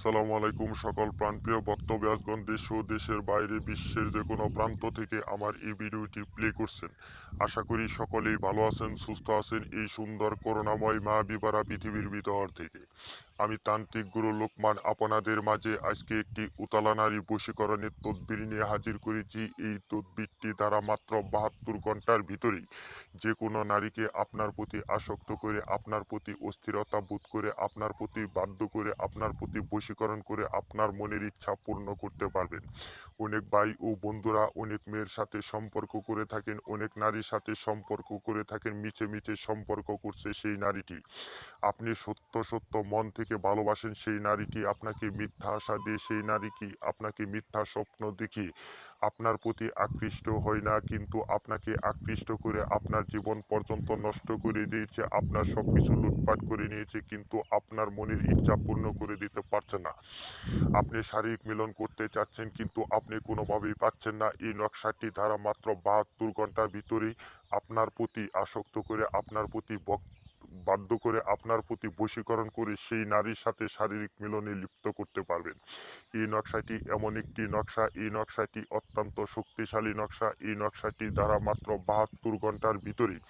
আসসালামু আলাইকুম সকল প্রাণপ্রিয় বক্তব্যাসগণ দেশ ও দেশের বাইরে বিশ্বের যে কোনো প্রান্ত থেকে আমার এই ভিডিওটি প্লে করছেন। আশা করি সকলেই ভালো আছেন, সুস্থ আছেন এই সুন্দর করুণাময় বিবারা পৃথিবীর ভিতর থেকে। আমি তান্ত্রিক গুরু লোকমান আপনাদের মাঝে আজকে একটি উতলা নারী বশীকরণের তদবির নিয়ে হাজির করেছি। এই তদবিরটি দ্বারা মাত্র 72 ঘন্টার ভিতরেই যে কোনো নারীকে আপনার প্রতি আসক্ত করে, আপনার প্রতি অস্থিরতা বোধ করে, আপনার প্রতি বাধ্য করে, আপনার প্রতি বশীকরণ করে আপনার মনের ইচ্ছা পূর্ণ করতে পারবেন। অনেক ভাই ও বন্ধুরা অনেক মেয়ের সাথে সম্পর্ক করে থাকেন, অনেক নারীর সাথে সম্পর্ক করে থাকেন, মিছে মিছে সম্পর্ক করছে সেই নারীটি। আপনি সত্য সত্য মন থেকে ভালোবাসেন সেই নারীটি, আপনাকে মিথ্যা আশা দিয়ে সেই নারীকে আপনাকে মিথ্যা স্বপ্ন দেখিয়ে আপনার প্রতি আকৃষ্ট হয় না, কিন্তু আপনাকে আকৃষ্ট করে আপনার জীবন পর্যন্ত নষ্ট করে দিয়েছে, আপনার সবকিছু লুটপাট করে নিয়েছে, কিন্তু আপনার মনের ইচ্ছা পূর্ণ করে দিতে পারছে না। আপনি শারীরিক মিলন করতে চাচ্ছেন কিন্তু আপনি কোনোভাবেই পাচ্ছেন না। এই নকশাটি দ্বারা মাত্র 72 ঘন্টার ভিতরেই আপনার প্রতি আসক্ত করে, আপনার প্রতি বাধ্য করে, আপনার প্রতি বশীকরণ করে সেই নারীর সাথে শারীরিক মিলনে লিপ্ত করতে পারবেন। এই নকশাটি এমন একটি নকশা, এই নকশাটি অত্যন্ত শক্তিশালী নকশা। এই নকশাটি দ্বারা মাত্র 72 ঘন্টার ভিতরেই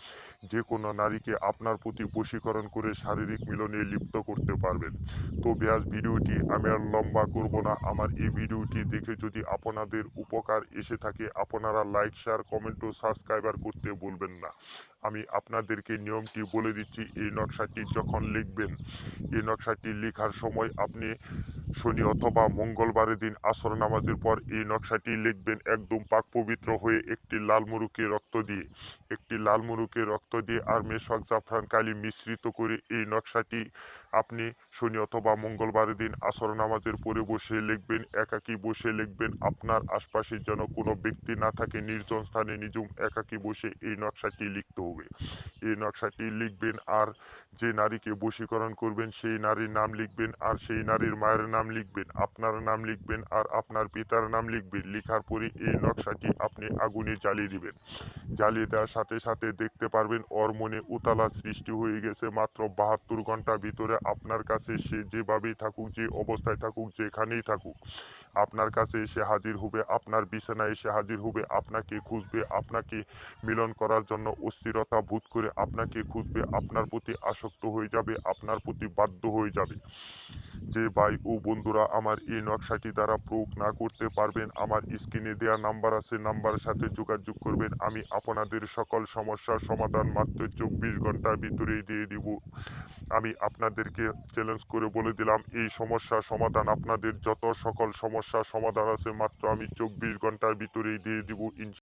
যে কোনো নারীকে আপনার প্রতি বশীকরণ করে শারীরিক মিলনে লিপ্ত করতে পারবেন। তো ভিউয়ার্স, ভিডিওটি আমি আর লম্বা করব না। আমার এই ভিডিওটি দেখে যদি আপনাদের উপকার এসে থাকে আপনারা লাইক, শেয়ার, কমেন্ট ও সাবস্ক্রাইবার করতে ভুলবেন না। আমি আপনাদেরকে নিয়মটি বলে দিচ্ছি। এই নকশাটি যখন লিখবেন, এই নকশাটি লেখার সময় আপনি শনি অথবা মঙ্গলবারের দিন আসর নামাজের পর এই নকশাটি লিখবেন একদম পাক পবিত্র হয়ে একটি লাল মুরুকে রক্ত দিয়ে, একটি লাল মুরুকে রক্ত দিয়ে আর মেশক জাফরান কালি মিশ্রিত করে এই নকশাটি আপনি শনি অথবা মঙ্গলবারের দিন আসর নামাজের পরে বসে লিখবেন, একাকী বসে লিখবেন। আপনার আশপাশে যেন কোনো ব্যক্তি না থাকে, নির্জন স্থানে নিজুম একাকী বসে এই নকশাটি লিখতে হবে। এই নকশাটি লিখবেন আর যে নারীকে বশীকরণ করবেন সেই নারীর নাম লিখবেন আর সেই নারীর মায়ের নাম লিখবেন, আপনার নাম লিখবেন আর আপনার পিতার নাম লিখবেন। লিখার পরে এই নকশাটি আপনি আগুনে জ্বালিয়ে দিবেন। জ্বালিয়ে দেওয়ার সাথে সাথে দেখতে পারবেন ওর মনে উতালা সৃষ্টি হয়ে গেছে। মাত্র 72 ঘন্টা ভিতরে আপনার কাছে সে যেভাবেই থাকুক, যে অবস্থায় থাকুক, যেখানেই থাকুক, আপনার কাছে এসে হাজির হবে, আপনার বিছানায় এসে হাজির হবে, আপনাকে খুঁজবে, আপনাকে মিলন করার জন্য অস্থিরতা বোধ করে আপনাকে খুঁজবে, আপনার প্রতি আসক্ত হয়ে যাবে, আপনার প্রতি বাধ্য হয়ে যাবে। যে ভাই ও বন্ধুরা আমার এই নকশাটি দ্বারা প্রয়োগ না করতে পারবেন, আমার স্ক্রিনে দেওয়া নাম্বার আছে, নাম্বারের সাথে যোগাযোগ করবেন। আমি আপনাদের সকল সমস্যার সমাধান মাত্র 24 ঘন্টার ভিতরেই দিয়ে দিব। আমি আপনাদেরকে চ্যালেঞ্জ করে বলে দিলাম, এই সমস্যার সমাধান, আপনাদের যত সকল সমস্যার সমাধান আছে মাত্র আমি 24 ঘন্টার ভিতরেই দিয়ে দিব।